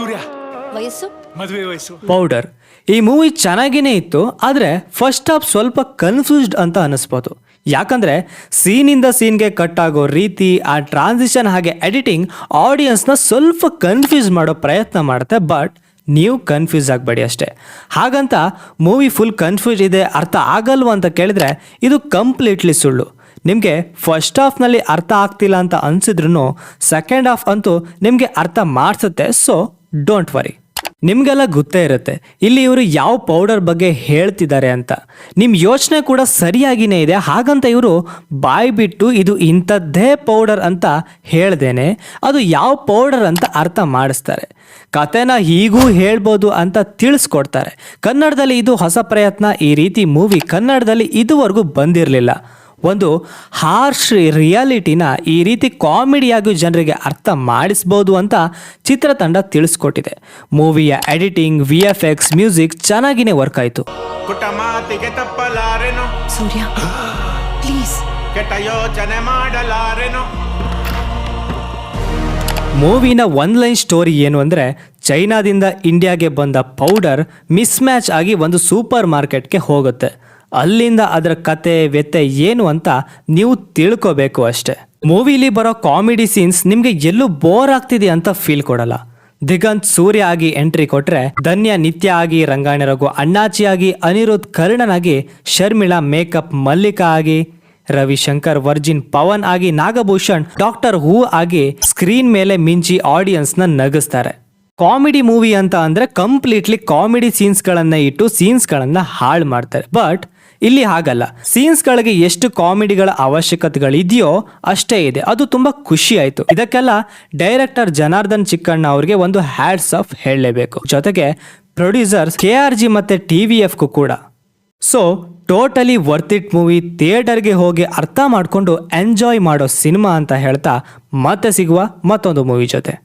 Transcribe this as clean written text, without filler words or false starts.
ಸೂರ್ಯ ವಯಸ್ಸು ಮದುವೆ ವಯಸ್ಸು. ಪೌಡರ್ ಈ ಮೂವಿ ಚೆನ್ನಾಗಿನೇ ಇತ್ತು, ಆದರೆ ಫಸ್ಟ್ ಹಾಫ್ ಸ್ವಲ್ಪ ಕನ್ಫ್ಯೂಸ್ಡ್ ಅಂತ ಅನಿಸ್ಬೋದು. ಯಾಕಂದರೆ ಸೀನಿಂದ ಸೀನ್ಗೆ ಕಟ್ ಆಗೋ ರೀತಿ, ಆ ಟ್ರಾನ್ಸಿಷನ್ ಹಾಗೆ ಎಡಿಟಿಂಗ್ ಆಡಿಯನ್ಸ್ನ ಸ್ವಲ್ಪ ಕನ್ಫ್ಯೂಸ್ ಮಾಡೋ ಪ್ರಯತ್ನ ಮಾಡುತ್ತೆ. ಬಟ್ ನೀವು ಕನ್ಫ್ಯೂಸ್ ಆಗಬೇಡಿ ಅಷ್ಟೇ. ಹಾಗಂತ ಮೂವಿ ಫುಲ್ ಕನ್ಫ್ಯೂಸ್ ಇದೆ, ಅರ್ಥ ಆಗಲ್ವ ಅಂತ ಕೇಳಿದ್ರೆ ಇದು ಕಂಪ್ಲೀಟ್ಲಿ ಸುಳ್ಳು. ನಿಮಗೆ ಫಸ್ಟ್ ಹಾಫ್ನಲ್ಲಿ ಅರ್ಥ ಆಗ್ತಿಲ್ಲ ಅಂತ ಅನಿಸಿದ್ರು ಸೆಕೆಂಡ್ ಹಾಫ್ ಅಂತೂ ನಿಮಗೆ ಅರ್ಥ ಮಾಡಿಸುತ್ತೆ. So don't worry. ನಿಮಗೆಲ್ಲ ಗೊತ್ತೇ ಇರುತ್ತೆ ಇಲ್ಲಿ ಇವರು ಯಾವ ಪೌಡರ್ ಬಗ್ಗೆ ಹೇಳ್ತಿದ್ದಾರೆ ಅಂತ. ನಿಮ್ಮ ಯೋಚನೆ ಕೂಡ ಸರಿಯಾಗಿಯೇ ಇದೆ. ಹಾಗಂತ ಇವರು ಬಾಯಿ ಬಿಟ್ಟು ಇದು ಇಂಥದ್ದೇ ಪೌಡರ್ ಅಂತ ಹೇಳ್ದೇನೆ ಅದು ಯಾವ ಪೌಡರ್ ಅಂತ ಅರ್ಥ ಮಾಡಿಸ್ತಾರೆ. ಕತೆನ ಹೀಗೂ ಹೇಳ್ಬೋದು ಅಂತ ತಿಳಿಸ್ಕೊಡ್ತಾರೆ. ಕನ್ನಡದಲ್ಲಿ ಇದು ಹೊಸ ಪ್ರಯತ್ನ. ಈ ರೀತಿ ಮೂವಿ ಕನ್ನಡದಲ್ಲಿ ಇದುವರೆಗೂ ಬಂದಿರಲಿಲ್ಲ. ಒಂದು ಹಾರ್ಶ್ ರಿಯಾಲಿಟಿನ ಈ ರೀತಿ ಕಾಮಿಡಿಯಾಗಿ ಜನರಿಗೆ ಅರ್ಥ ಮಾಡಿಸ್ಬೋದು ಅಂತ ಚಿತ್ರತಂಡ ತಿಳಿಸ್ಕೊಟ್ಟಿದೆ. ಮೂವಿಯ ಎಡಿಟಿಂಗ್, VFX, ಮ್ಯೂಸಿಕ್ ಚೆನ್ನಾಗಿನೇ ವರ್ಕ್ ಆಯಿತು. ಸೂರ್ಯ ಪ್ಲೀಸ್. ಮೂವಿನ ಒನ್ ಲೈನ್ ಸ್ಟೋರಿ ಏನು ಅಂದರೆ, ಚೈನಾದಿಂದ ಇಂಡಿಯಾಗೆ ಬಂದ ಪೌಡರ್ ಮಿಸ್ ಮ್ಯಾಚ್ ಆಗಿ ಒಂದು ಸೂಪರ್ ಮಾರ್ಕೆಟ್ಗೆ ಹೋಗುತ್ತೆ. ಅಲ್ಲಿಂದ ಅದರ ಕತೆ ವ್ಯತೆ ಏನು ಅಂತ ನೀವು ತಿಳ್ಕೋಬೇಕು ಅಷ್ಟೆ. ಮೂವಿಲಿ ಬರೋ ಕಾಮಿಡಿ ಸೀನ್ಸ್ ನಿಮಗೆ ಎಲ್ಲೂ ಬೋರ್ ಆಗ್ತಿದೆ ಅಂತ ಫೀಲ್ ಕೊಡಲ್ಲ. ದಿಗಂತ್ ಸೂರ್ಯ ಆಗಿ ಎಂಟ್ರಿ ಕೊಟ್ರೆ, ಧನ್ಯ ನಿತ್ಯ ಆಗಿ, ರಂಗಾಯಣ ರಘು ಅಣ್ಣಾಚಿ ಆಗಿ, ಅನಿರುದ್ಧ್ ಕರ್ಣನ್ ಶರ್ಮಿಳಾ ಮೇಕಪ್ ಮಲ್ಲಿಕಾ ಆಗಿ, ರವಿಶಂಕರ್ ವರ್ಜಿನ್ ಪವನ್ ಆಗಿ, ನಾಗಭೂಷಣ್ ಡಾಕ್ಟರ್ ಹೂ ಆಗಿ ಸ್ಕ್ರೀನ್ ಮೇಲೆ ಮಿಂಚಿ ಆಡಿಯನ್ಸ್ನ ನಗಿಸ್ತಾರೆ. ಕಾಮಿಡಿ ಮೂವಿ ಅಂತ ಅಂದರೆ ಕಂಪ್ಲೀಟ್ಲಿ ಕಾಮಿಡಿ ಸೀನ್ಸ್ಗಳನ್ನ ಇಟ್ಟು ಸೀನ್ಸ್ಗಳನ್ನ ಹಾಳು ಮಾಡ್ತಾರೆ. ಬಟ್ ಇಲ್ಲಿ ಹಾಗಲ್ಲ. ಸೀನ್ಸ್ಗಳಿಗೆ ಎಷ್ಟು ಕಾಮಿಡಿಗಳ ಅವಶ್ಯಕತೆಗಳಿದೆಯೋ ಅಷ್ಟೇ ಇದೆ. ಅದು ತುಂಬ ಖುಷಿ ಆಯಿತು. ಇದಕ್ಕೆಲ್ಲ ಡೈರೆಕ್ಟರ್ ಜನಾರ್ದನ್ ಚಿಕ್ಕಣ್ಣ ಅವ್ರಿಗೆ ಒಂದು ಹ್ಯಾಟ್ಸ್ ಆಫ್ ಹೇಳಲೇಬೇಕು. ಜೊತೆಗೆ ಪ್ರೊಡ್ಯೂಸರ್ಸ್ KRG ಮತ್ತು TVFಗೂ ಕೂಡ. So totally worth it movie. ಥಿಯೇಟರ್ಗೆ ಹೋಗಿ ಅರ್ಥ ಮಾಡಿಕೊಂಡು ಎಂಜಾಯ್ ಮಾಡೋ ಸಿನಿಮಾ ಅಂತ ಹೇಳ್ತಾ ಮತ್ತೆ ಸಿಗುವ ಮತ್ತೊಂದು ಮೂವಿ ಜೊತೆ.